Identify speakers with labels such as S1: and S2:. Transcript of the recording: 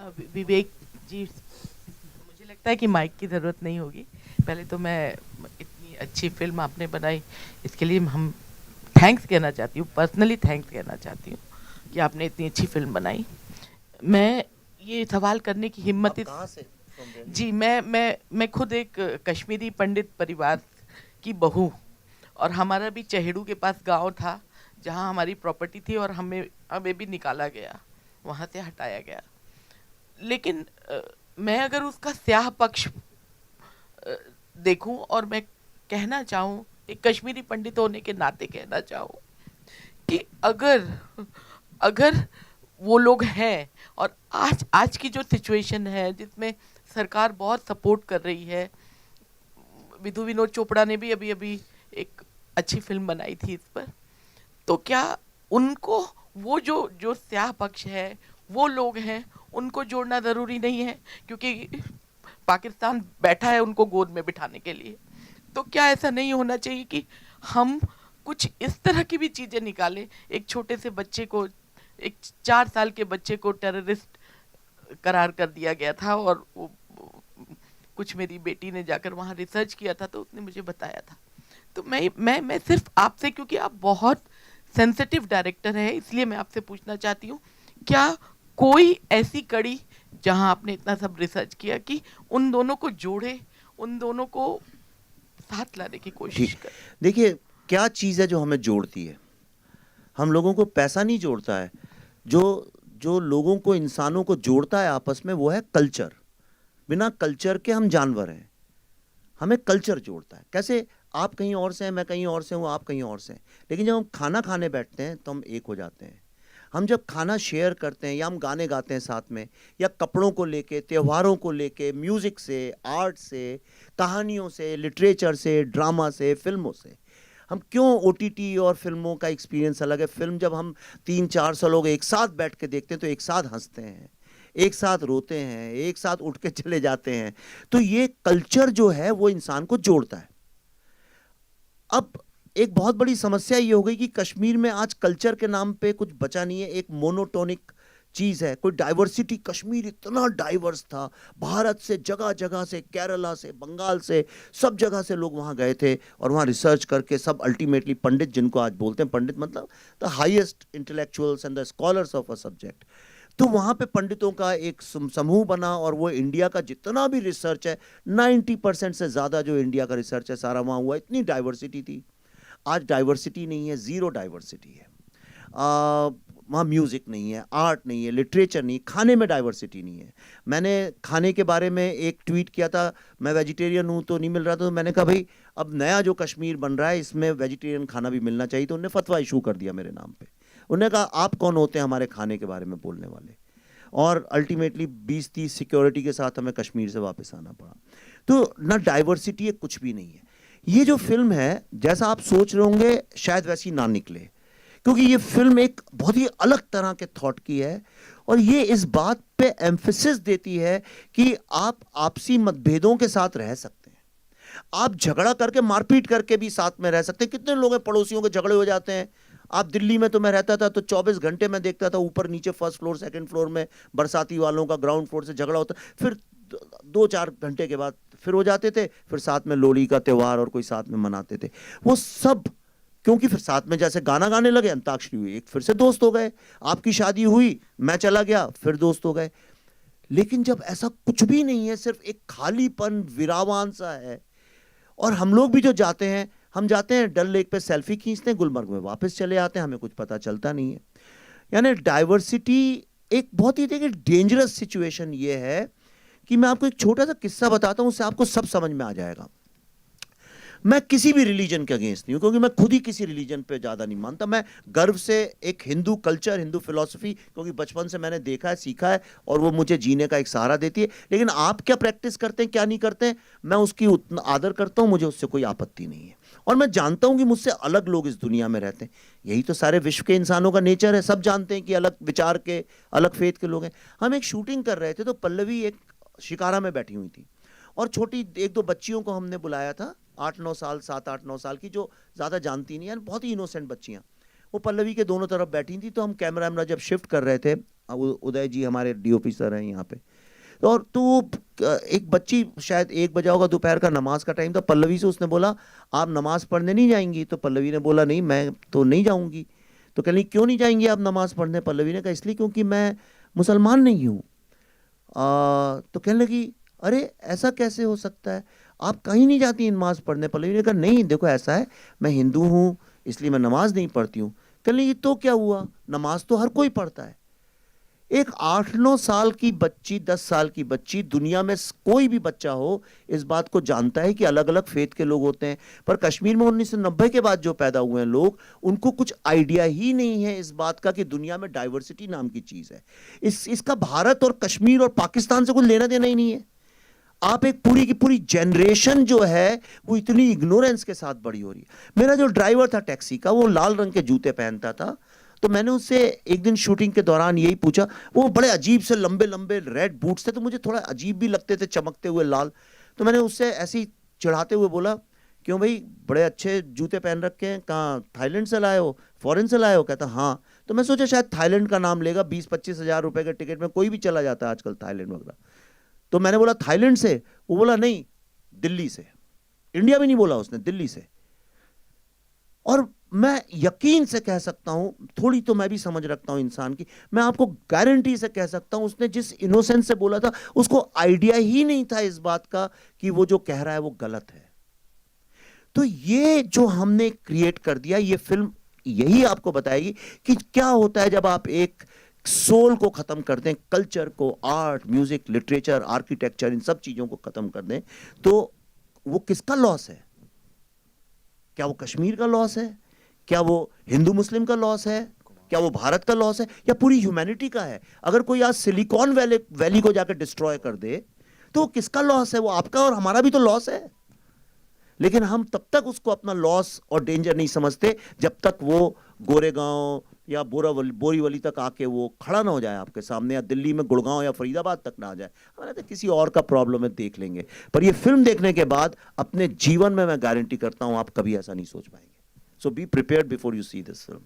S1: विवेक जी, मुझे लगता है कि माइक की ज़रूरत नहीं होगी। पहले तो मैं इतनी अच्छी फ़िल्म आपने बनाई, इसके लिए हम थैंक्स कहना चाहती हूँ, पर्सनली थैंक्स कहना चाहती हूँ कि आपने इतनी अच्छी फ़िल्म बनाई। मैं ये सवाल करने की हिम्मत
S2: आप
S1: इस
S2: कहाँ से फ्रॉम वेयर?
S1: जी, मैं खुद एक कश्मीरी पंडित परिवार की बहू, और हमारा भी चहेड़ू के पास गाँव था, जहाँ हमारी प्रॉपर्टी थी और हमें हमें भी निकाला गया, वहाँ से हटाया गया। लेकिन मैं अगर उसका स्याह पक्ष देखूं और मैं कहना चाहूं, एक कश्मीरी पंडित होने के नाते कहना चाहूं कि अगर अगर वो लोग हैं, और आज आज की जो सिचुएशन है जिसमें सरकार बहुत सपोर्ट कर रही है, विधु विनोद चोपड़ा ने भी अभी अभी एक अच्छी फिल्म बनाई थी इस पर, तो क्या उनको, वो जो जो स्याह पक्ष है, वो लोग हैं, उनको जोड़ना ज़रूरी नहीं है? क्योंकि पाकिस्तान बैठा है उनको गोद में बिठाने के लिए। तो क्या ऐसा नहीं होना चाहिए कि हम कुछ इस तरह की भी चीज़ें निकालें? एक छोटे से बच्चे को, एक 4 साल के बच्चे को टेररिस्ट करार कर दिया गया था, और कुछ मेरी बेटी ने जाकर वहाँ रिसर्च किया था तो उसने मुझे बताया था। तो मैं सिर्फ आपसे, क्योंकि आप बहुत सेंसिटिव डायरेक्टर है, इसलिए मैं आपसे पूछना चाहती हूँ, क्या कोई ऐसी कड़ी जहाँ आपने इतना सब रिसर्च किया कि उन दोनों को जोड़े, उन दोनों को साथ लाने की
S2: जी,
S1: कोशिश करे?
S2: देखिए क्या चीज़ है जो हमें जोड़ती है? हम लोगों को पैसा नहीं जोड़ता है। जो जो लोगों को, इंसानों को जोड़ता है आपस में, वो है कल्चर। बिना कल्चर के हम जानवर हैं। हमें कल्चर जोड़ता है। कैसे? आप कहीं और से हैं, मैं कहीं और से हूँ, आप कहीं और से हैं। लेकिन जब हम खाना खाने बैठते हैं तो हम एक हो जाते हैं। हम जब खाना शेयर करते हैं या हम गाने गाते हैं साथ में, या कपड़ों को लेके, त्योहारों को लेके, म्यूज़िक से, आर्ट से, कहानियों से, लिटरेचर से, ड्रामा से, फिल्मों से, हम क्यों ओटीटी और फिल्मों का एक्सपीरियंस अलग है। फिल्म जब हम 300-400 लोग एक साथ बैठ के देखते हैं तो एक साथ हंसते हैं, एक साथ रोते हैं, एक साथ उठ के चले जाते हैं। तो ये कल्चर जो है वो इंसान को जोड़ता है। अब एक बहुत बड़ी समस्या ये हो गई कि कश्मीर में आज कल्चर के नाम पे कुछ बचा नहीं है। एक मोनोटोनिक चीज है, कोई डाइवर्सिटी। कश्मीर इतना डाइवर्स था, भारत से जगह जगह से, केरला से, बंगाल से, सब जगह से लोग वहां गए थे और वहां रिसर्च करके सब अल्टीमेटली पंडित, जिनको आज बोलते हैं पंडित, मतलब the highest intellectuals and the scholars of a subject. तो वहां पे पंडितों का एक समूह बना और वो इंडिया का जितना भी रिसर्च है, 90% से ज्यादा जो इंडिया का रिसर्च है सारा वहां हुआ। इतनी डाइवर्सिटी थी। आज डाइवर्सिटी नहीं है, जीरो डाइवर्सिटी है। वहाँ म्यूज़िक नहीं है, आर्ट नहीं है, लिटरेचर नहीं, खाने में डाइवर्सिटी नहीं है। मैंने खाने के बारे में एक ट्वीट किया था, मैं वेजिटेरियन हूँ तो नहीं मिल रहा था, तो मैंने कहा भाई अब नया जो कश्मीर बन रहा है इसमें वेजिटेरियन खाना भी मिलना चाहिए। तो उन्होंने फतवा इशू कर दिया मेरे नाम पे। उन्होंने कहा आप कौन होते हैं हमारे खाने के बारे में बोलने वाले। और अल्टीमेटली 20-30 सिक्योरिटी के साथ हमें कश्मीर से वापस आना पड़ा। तो ना डाइवर्सिटी है, कुछ भी नहीं है। ये जो फिल्म है, जैसा आप सोच रहे होंगे शायद वैसी ना निकले, क्योंकि ये फिल्म एक बहुत ही अलग तरह के थॉट की है। और ये इस बात पे एम्फेसिस देती है कि आप आपसी मतभेदों के साथ रह सकते हैं, आप झगड़ा करके, मारपीट करके भी साथ में रह सकते हैं। कितने लोग हैं पड़ोसियों के झगड़े हो जाते हैं। आप दिल्ली में, तो मैं रहता था तो 24 घंटे में देखता था, ऊपर नीचे, फर्स्ट फ्लोर सेकंड फ्लोर में बरसाती वालों का ग्राउंड फ्लोर से झगड़ा होता, फिर 2-4 घंटे के बाद फिर हो जाते थे, फिर साथ में लोहड़ी का त्योहार और कोई साथ में मनाते थे। वो सब क्योंकि फिर साथ में जैसे गाना गाने लगे, अंताक्षरी हुई, एक फिर से दोस्त हो गए। आपकी शादी हुई, मैं चला गया, फिर दोस्त हो गए। लेकिन जब ऐसा कुछ भी नहीं है, सिर्फ एक खालीपन, विरावान सा है। और हम लोग भी जो जाते हैं, हम जाते हैं डल लेक पे सेल्फी खींचते हैं, गुलमर्ग में वापस चले आते हैं, हमें कुछ पता चलता नहीं है। यानी डाइवर्सिटी एक बहुत ही देखिए डेंजरस सिचुएशन ये है कि मैं आपको एक छोटा सा किस्सा बताता हूं, उससे आपको सब समझ में आ जाएगा। मैं किसी भी रिलीजन के अगेंस्ट नहीं हूं, क्योंकि मैं खुद ही किसी रिलीजन पे ज्यादा नहीं मानता। मैं गर्व से एक हिंदू कल्चर, हिंदू फिलॉसफी, क्योंकि बचपन से मैंने देखा है, सीखा है, और वो मुझे जीने का एक सहारा देती है। लेकिन आप क्या प्रैक्टिस करते हैं, क्या नहीं करते हैं, मैं उसकी उतना आदर करता हूं, मुझे उससे कोई आपत्ति नहीं है। और मैं जानता हूं कि मुझसे अलग लोग इस दुनिया में रहते हैं। यही तो सारे विश्व के इंसानों का नेचर है। सब जानते हैं कि अलग विचार के, अलग फेथ के लोग हैं। हम एक शूटिंग कर रहे थे तो पल्लवी एक शिकारा में बैठी हुई थी, और छोटी 1-2 बच्चियों को हमने बुलाया था, 8-9 साल, 7-8-9 साल की, जो ज़्यादा जानती नहीं है, बहुत ही इनोसेंट बच्चियाँ। वो पल्लवी के दोनों तरफ बैठी थी। तो हम कैमरा जब शिफ्ट कर रहे थे, उदय जी हमारे डीओपी सर हैं यहाँ पे। और तो एक बच्ची, शायद 1 बजा होगा, दोपहर का नमाज का टाइम था, पल्लवी से उसने बोला आप नमाज पढ़ने नहीं जाएंगी? तो पल्लवी ने बोला नहीं मैं तो नहीं जाऊंगी। तो कह रही क्यों नहीं जाएंगी आप नमाज पढ़ने? पल्लवी ने कहा इसलिए क्योंकि मैं मुसलमान नहीं हूँ। तो कहने लगी अरे ऐसा कैसे हो सकता है, आप कहीं नहीं जाती नमाज पढ़ने? पल्लवी ने कहा नहीं देखो ऐसा है, मैं हिंदू हूँ इसलिए मैं नमाज नहीं पढ़ती हूँ। कहने लगी तो क्या हुआ, नमाज तो हर कोई पढ़ता है। एक 8-9 साल की बच्ची, 10 साल की बच्ची, दुनिया में कोई भी बच्चा हो इस बात को जानता है कि अलग अलग फेथ के लोग होते हैं। पर कश्मीर में 1990 के बाद जो पैदा हुए हैं लोग, उनको कुछ आइडिया ही नहीं है इस बात का कि दुनिया में डाइवर्सिटी नाम की चीज है। इसका भारत और कश्मीर और पाकिस्तान से कुछ लेना देना ही नहीं है। आप एक पूरी की पूरी जनरेशन जो है वो इतनी इग्नोरेंस के साथ बड़ी हो रही है। मेरा जो ड्राइवर था टैक्सी का, वो लाल रंग के जूते पहनता था। तो मैंने उससे एक दिन शूटिंग के दौरान यही पूछा, वो बड़े अजीब से लंबे लंबे रेड बूट्स थे, तो मुझे थोड़ा अजीब भी लगते थे, चमकते हुए लाल। तो मैंने उससे ऐसे ही चिढ़ाते हुए बोला क्यों भाई बड़े अच्छे जूते पहन रखे हैं, कहाँ थाईलैंड से लाए हो, फॉरेन से लाए हो? कहता हाँ। तो मैं सोचा शायद थाईलैंड का नाम लेगा, 20-25 हज़ार रुपए के टिकट में कोई भी चला जाता है आजकल थाईलैंड वगैरह। तो मैंने बोला थाईलैंड से? वो बोला नहीं दिल्ली से। इंडिया भी नहीं बोला उसने, दिल्ली से। और मैं यकीन से कह सकता हूं, थोड़ी तो मैं भी समझ रखता हूं इंसान की, मैं आपको गारंटी से कह सकता हूं उसने जिस इनोसेंस से बोला था उसको आइडिया ही नहीं था इस बात का कि वो जो कह रहा है वो गलत है। तो ये जो हमने क्रिएट कर दिया, ये फिल्म यही आपको बताएगी कि क्या होता है जब आप एक सोल को खत्म कर दें, कल्चर को, आर्ट, म्यूजिक, लिटरेचर, आर्किटेक्चर, इन सब चीजों को खत्म कर दें, तो वो किसका लॉस है? क्या वो कश्मीर का लॉस है? क्या वो हिंदू मुस्लिम का लॉस है? क्या वो भारत का लॉस है? या पूरी ह्यूमैनिटी का है? अगर कोई आज सिलिकॉन वैली को जाकर डिस्ट्रॉय कर दे तो वो किसका लॉस है? वो आपका और हमारा भी तो लॉस है। लेकिन हम तब तक उसको अपना लॉस और डेंजर नहीं समझते जब तक वो गोरेगांव या बोरीवली तक आके वो खड़ा ना हो जाए आपके सामने, या दिल्ली में गुड़गांव या फरीदाबाद तक ना आ जाए। हमारे तो किसी और का प्रॉब्लम है, देख लेंगे। पर ये फिल्म देखने के बाद अपने जीवन में मैं गारंटी करता हूं आप कभी ऐसा नहीं सोच पाएंगे। So be prepared before you see this film.